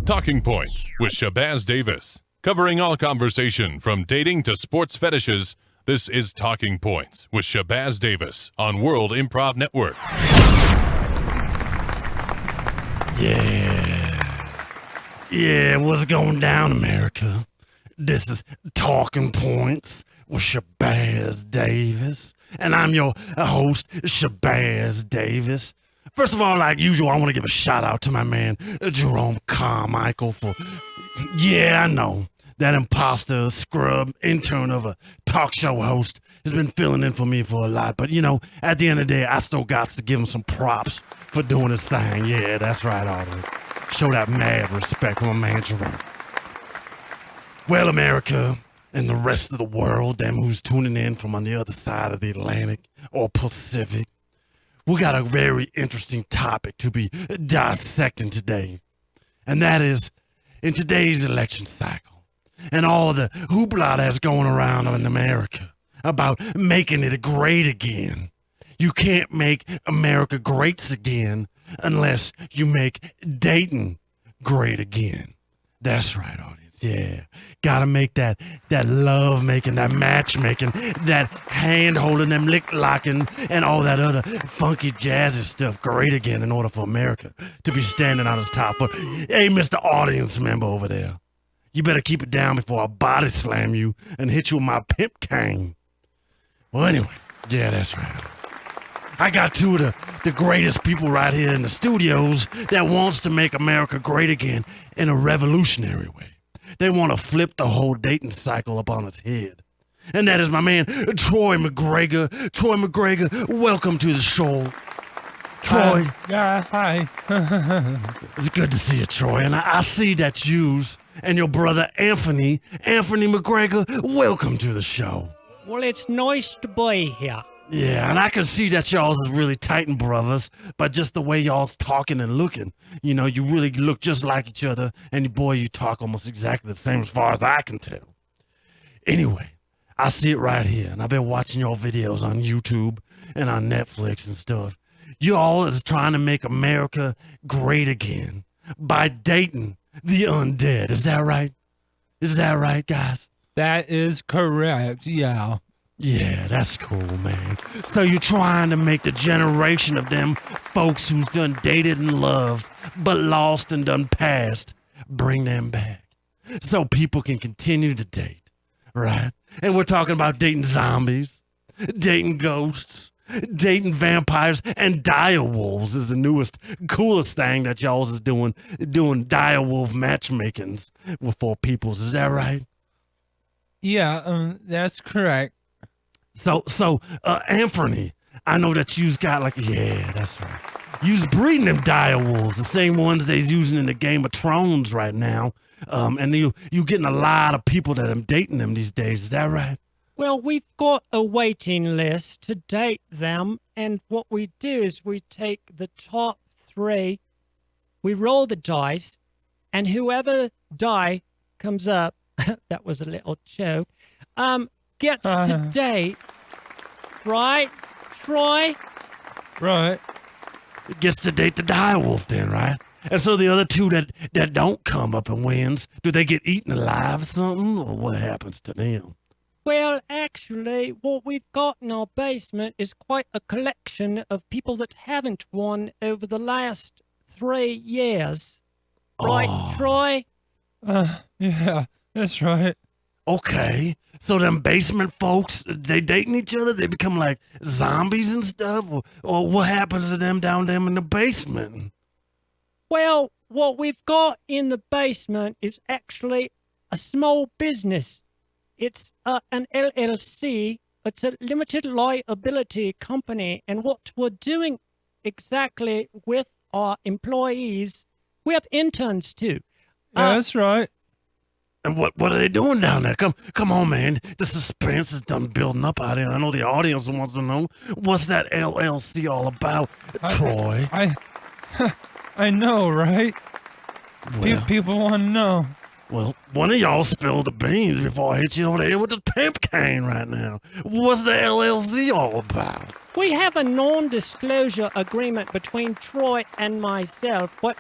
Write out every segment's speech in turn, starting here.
Talking Points with Shabazz Davis. Covering all conversation from dating to sports fetishes, this is Talking Points with Shabazz Davis on World Improv Network. Yeah, what's going down, America? This is Talking Points with Shabazz Davis, and I'm your host, Shabazz Davis. First of all, like usual, I want to give a shout out to my man, Jerome Carmichael, for, I know, that imposter, scrub, intern of a talk show host has been filling in for me for a lot. But, at the end of the day, I still got to give him some props for doing his thing. Yeah, that's right, audience. Show that mad respect for my man, Jerome. Well, America and the rest of the world, them who's tuning in from on the other side of the Atlantic or Pacific, we got a very interesting topic to be dissecting today. And that is, in today's election cycle, and all the hoopla that's going around in America about making it great again. You can't make America great again unless you make dating great again. That's right, audience. Yeah, gotta make that love making, that matchmaking, that hand holding, them lick locking, and all that other funky jazzy stuff great again in order for America to be standing on its top. But hey, Mr. Audience member over there, you better keep it down before I body slam you and hit you with my pimp cane. Well, anyway, yeah, that's right. I got two of the greatest people right here in the studios that wants to make America great again in a revolutionary way. They want to flip the whole dating cycle up on its head. And that is my man, Troy McGregor. Troy McGregor, welcome to the show. Troy. Hi. It's good to see you, Troy. And I see that yous and your brother Anthony McGregor, welcome to the show. Well, it's nice to be here. Yeah, and I can see that y'all's is really tightin' brothers, but just the way y'all's talking and looking, you really look just like each other, and boy, you talk almost exactly the same as far as I can tell. Anyway, I see it right here, and I've been watching your videos on YouTube and on Netflix and stuff. You all is trying to make America great again by dating the undead. Is that right? Is that right, guys? That is correct, yeah. Yeah, that's cool, man. So you're trying to make the generation of them folks who's done dated and loved, but lost and done passed, bring them back. So people can continue to date, right? And we're talking about dating zombies, dating ghosts, dating vampires, and direwolves is the newest, coolest thing that y'all is doing direwolf matchmakings for peoples. Is that right? Yeah, that's correct. So, Anthony, I know that you's got that's right. You's breeding them direwolves, the same ones they's using in the Game of Thrones right now. And you getting a lot of people that are dating them these days. Is that right? Well, we've got a waiting list to date them, and what we do is we take the top 3, we roll the dice, and whoever die comes up, that was a little joke, gets to date, right, Troy? Right. Gets to date the direwolf then, right? And so the other two that don't come up and wins, do they get eaten alive or something? Or what happens to them? Well, actually, what we've got in our basement is quite a collection of people that haven't won over the last 3 years. Right, Troy? Yeah, that's right. Okay, so them basement folks, they dating each other? They become like zombies and stuff? Or what happens to them down there in the basement? Well, what we've got in the basement is actually a small business. It's an LLC. It's a limited liability company. And what we're doing exactly with our employees, we have interns too. Yeah, that's right. And what are they doing down there? Come on, man. The suspense is done building up out here. I know the audience wants to know. What's that LLC all about, Troy? I know, right? Well, People want to know. Well, one of y'all spill the beans before I hit you over the head with the pimp cane right now. What's the LLC all about? We have a non-disclosure agreement between Troy and myself, but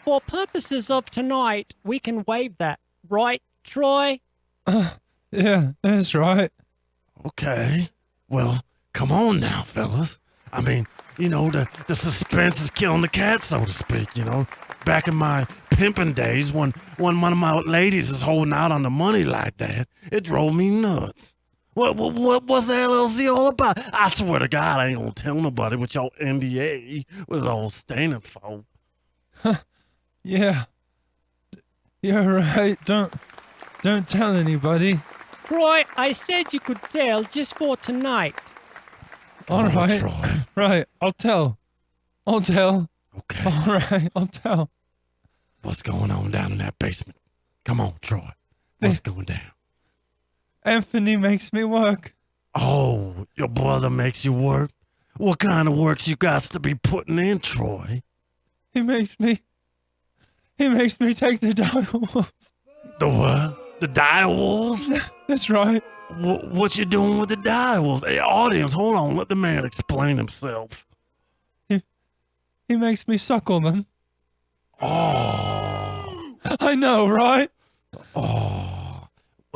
for purposes of tonight, we can waive that. Right, Troy? Yeah, that's right. Okay. Well, come on now, fellas. I mean, you know, the suspense is killing the cat, so to speak, you know. Back in my pimping days, when one of my ladies is holding out on the money like that, it drove me nuts. What's the LLC all about? I swear to God, I ain't gonna tell nobody what your NDA was all standing for. Yeah. You're right. Don't tell anybody. Troy, I said you could tell just for tonight. All Come on, right. Troy. Right. I'll tell. Okay. All right. I'll tell. What's going on down in that basement? Come on, Troy. What's going down? Anthony makes me work. Oh, your brother makes you work? What kind of works you got to be putting in, Troy? He makes me take the dials. The what? The direwolves? That's right. What you doing with the direwolves? Hey, audience, hold on. Let the man explain himself. He makes me suckle them. Oh. I know, right?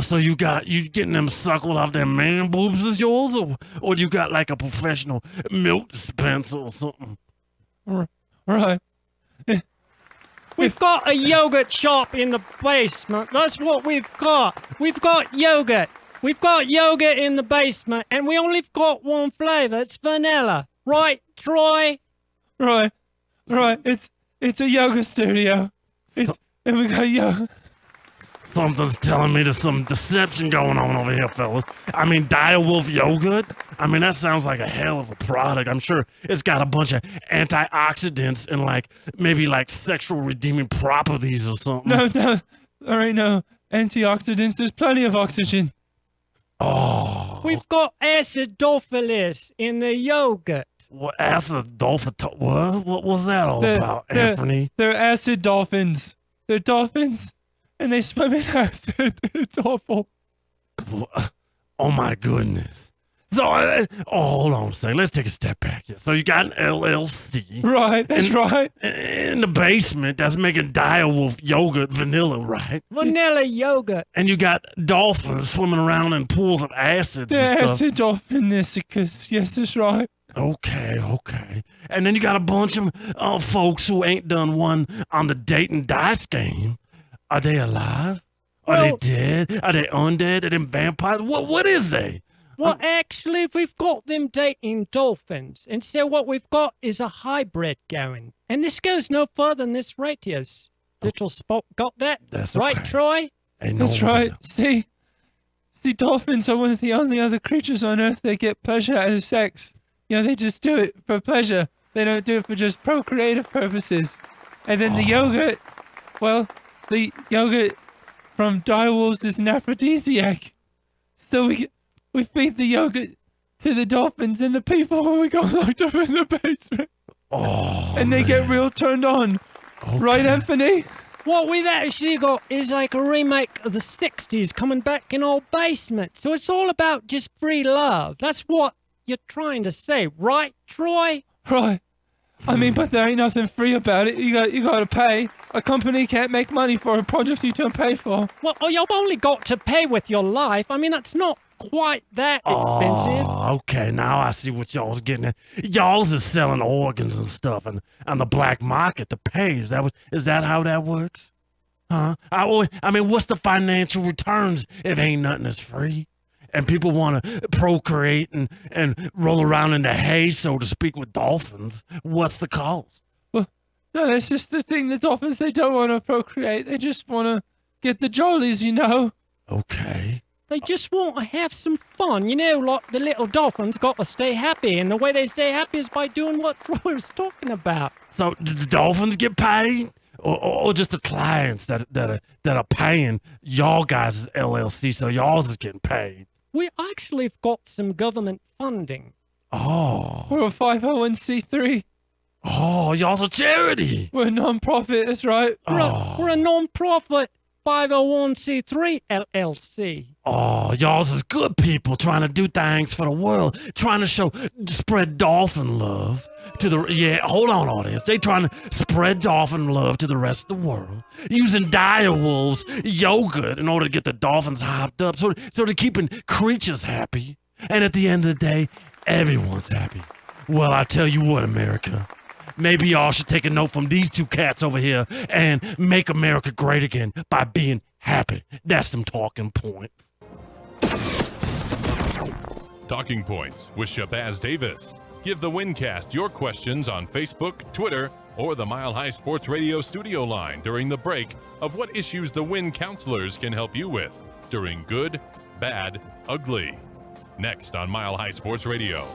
So you getting them suckled off them man boobs is yours? Or you got like a professional milk dispenser or something? Right. We've got a yogurt shop in the basement. That's what we've got. We've got yogurt. We've got yogurt in the basement, and we only got one flavor. It's vanilla. Right, Troy? Right. It's a yoga studio. And we got yoga. Something's telling me there's some deception going on over here, fellas. I mean, direwolf yogurt? I mean, that sounds like a hell of a product. I'm sure it's got a bunch of antioxidants and maybe sexual redeeming properties or something. No, there ain't no antioxidants. There's plenty of oxygen. Oh. We've got acidophilus in the yogurt. What acidophilus? What was that all about, Anthony? They're acid dolphins. They're dolphins, and they swim in acid. It's awful. Oh my goodness. So, hold on a second. Let's take a step back here. So you got an LLC. Right, that's right. In the basement that's making direwolf yogurt vanilla, right? Vanilla yogurt. And you got dolphins swimming around in pools of acids They're and stuff. acid dolphinisicus. Yes, that's right. Okay. And then you got a bunch of folks who ain't done one on the date and die scheme. Are they alive? Are they dead? Are they undead? Are they vampires? What is they? Well, actually, we've got them dating dolphins. And so what we've got is a hybrid going. And this goes no further than this radius. Little spot. Got that? That's right, okay. Troy? That's right. See, dolphins are one of the only other creatures on Earth that get pleasure out of sex. You know, they just do it for pleasure. They don't do it for just procreative purposes. And then the yogurt from direwolves is an aphrodisiac. So we feed the yogurt to the dolphins and the people when we go locked up in the basement. Oh, and they get real turned on. Okay. Right, Anthony? What we've actually got is like a remake of the 60s coming back in our basement. So it's all about just free love. That's what you're trying to say, right, Troy? Right. I mean, but there ain't nothing free about it. You got to pay. A company can't make money for a project you don't pay for. Well, you've only got to pay with your life. I mean, that's not quite that expensive. Oh, okay. Now I see what y'all's getting at. Y'all's is selling organs and stuff and on the black market to pay. Is that how that works? Huh? I mean, what's the financial returns if ain't nothing is free? And people want to procreate and roll around in the hay, so to speak, with dolphins. What's the cost? Well, no, that's just the thing. The dolphins, they don't want to procreate. They just want to get the jollies, you know. Okay. They just want to have some fun. You know, like the little dolphins got to stay happy. And the way they stay happy is by doing what Troy was talking about. So do the dolphins get paid? Or just the clients that are paying y'all guys' LLC, so y'all's is getting paid? We actually have got some government funding. Oh. We're a 501c3. Oh, y'all's a charity. We're a non-profit, that's right. We're a non-profit 501c3 LLC. Oh, y'all's is good people trying to do things for the world, trying to spread dolphin love to hold on, audience. They trying to spread dolphin love to the rest of the world, using direwolves yogurt in order to get the dolphins hyped up, so they're keeping creatures happy. And at the end of the day, everyone's happy. Well, I tell you what, America, maybe y'all should take a note from these two cats over here and make America great again by being happy. That's some talking points. Talking Points with Shabazz Davis. Give the Wincast your questions on Facebook, Twitter, or the Mile High Sports Radio studio line during the break of what issues the Win counselors can help you with during good, bad, ugly. Next on Mile High Sports Radio.